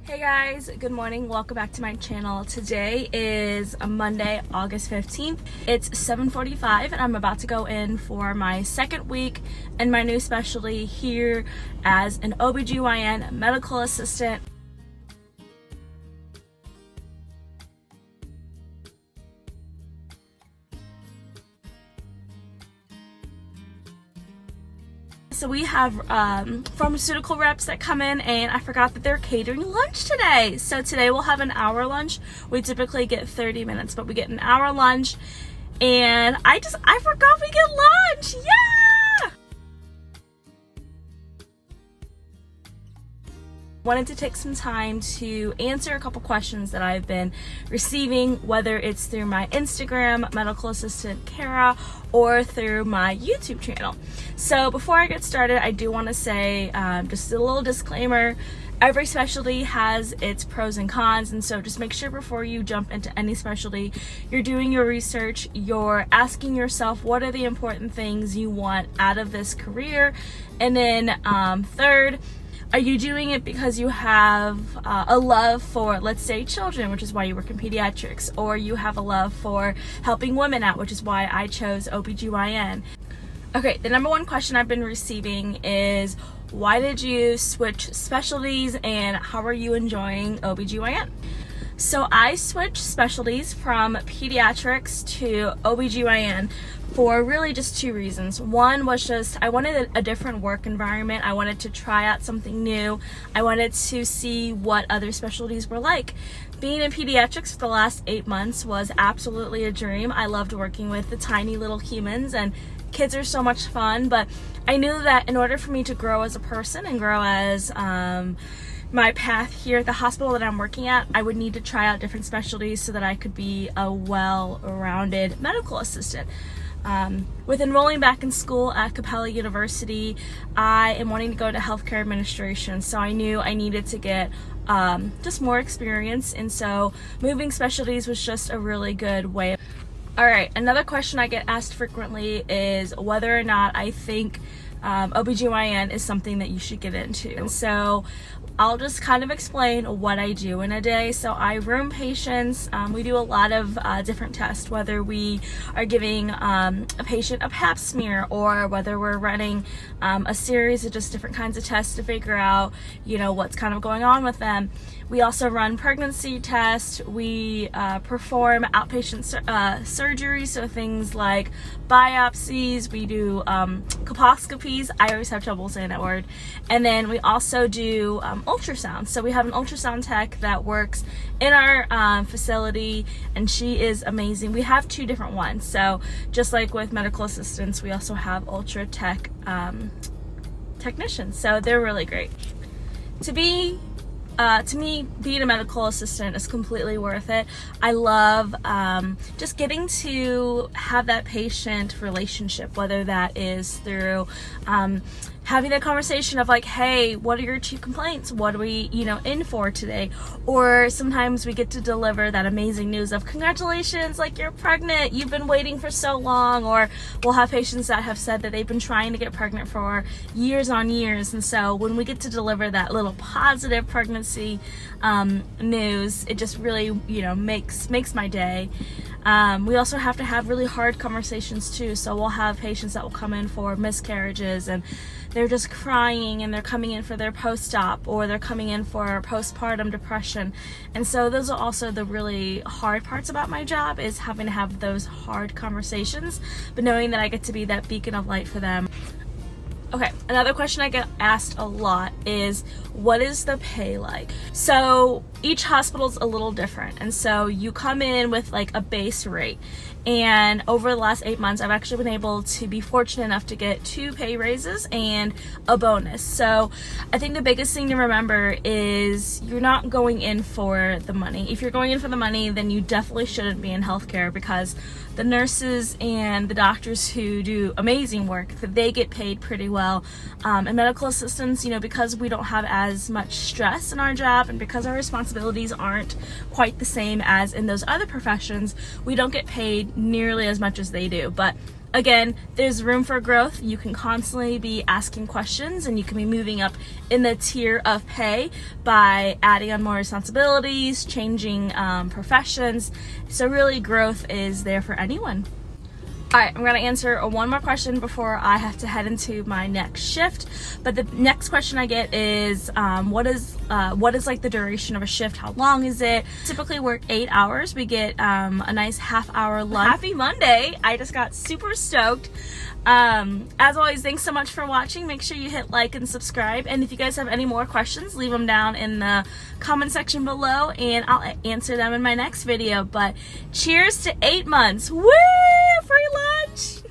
Hey guys, good morning. Welcome back to my channel. Today is a Monday, August 15th. It's 7:45 and I'm about to go in for my second week in my new specialty here as an OBGYN medical assistant. So we have pharmaceutical reps that come in, and I forgot that they're catering lunch today. So today we'll have an hour lunch. We typically get 30 minutes, but we get an hour lunch. And I forgot we get lunch. Yeah! Wanted to take some time to answer a couple questions that I've been receiving, whether it's through my Instagram, medical assistant Kara, or through my YouTube channel. So before I get started, I do want to say just a little disclaimer. Every specialty has its pros and cons, and so just make sure before you jump into any specialty, you're doing your research, you're asking yourself what are the important things you want out of this career, and then third, are you doing it because you have a love for, let's say, children, which is why you work in pediatrics, or you have a love for helping women out, which is why I chose OBGYN. Okay, the number one question I've been receiving is, why did you switch specialties and how are you enjoying OBGYN? So I switched specialties from pediatrics to OBGYN for really just two reasons. One was just I wanted a different work environment. I wanted to try out something new. I wanted to see what other specialties were like. Being in pediatrics for the last 8 months was absolutely a dream. I loved working with the tiny little humans, and kids are so much fun, but I knew that in order for me to grow as a person and grow as my path here at the hospital that I'm working at, I would need to try out different specialties so that I could be a well-rounded medical assistant. With enrolling back in school at Capella University, I am wanting to go to healthcare administration, so I knew I needed to get just more experience, and so moving specialties was just a really good way. Alright, another question I get asked frequently is whether or not I think OBGYN is something that you should get into. And so I'll just kind of explain what I do in a day. So I room patients. We do a lot of different tests, whether we are giving a patient a pap smear or whether we're running a series of just different kinds of tests to figure out, what's kind of going on with them. We also run pregnancy tests. We perform outpatient surgery, so things like biopsies. We do colposcopies. I always have trouble saying that word. And then we also do ultrasound. So we have an ultrasound tech that works in our facility, and she is amazing. We have two different ones. So just like with medical assistants, we also have ultra tech technicians. So they're really great. To me, being a medical assistant is completely worth it. I love just getting to have that patient relationship, whether that is through having a conversation of like, hey, what are your chief complaints? What are we, in for today? Or sometimes we get to deliver that amazing news of congratulations, like you're pregnant, you've been waiting for so long. Or we'll have patients that have said that they've been trying to get pregnant for years on years. And so when we get to deliver that little positive pregnancy news, it just really, makes my day. We also have to have really hard conversations too. So we'll have patients that will come in for miscarriages and they're just crying, and they're coming in for their post-op, or they're coming in for postpartum depression. And so those are also the really hard parts about my job, is having to have those hard conversations, but knowing that I get to be that beacon of light for them. Okay, another question I get asked a lot is, what is the pay like? So each hospital's a little different, and so you come in with like a base rate, and over the last 8 months I've actually been able to be fortunate enough to get 2 pay raises and a bonus. So I think the biggest thing to remember is you're not going in for the money. If you're going in for the money, then you definitely shouldn't be in healthcare, because the nurses and the doctors who do amazing work, they get paid pretty well. And medical assistants, because we don't have as much stress in our job, and because our responsibilities aren't quite the same as in those other professions, we don't get paid nearly as much as they do. But Again, there's room for growth. You can constantly be asking questions, and you can be moving up in the tier of pay by adding on more responsibilities, changing professions. So really, growth is there for anyone. All right, I'm going to answer one more question before I have to head into my next shift. But the next question I get is, what is like the duration of a shift? How long is it? Typically work 8 hours. We get a nice half-hour lunch. Happy Monday! I just got super stoked. As always, thanks so much for watching. Make sure you hit like and subscribe. And if you guys have any more questions, leave them down in the comment section below, and I'll answer them in my next video. But cheers to 8 months. Woo! Free lunch!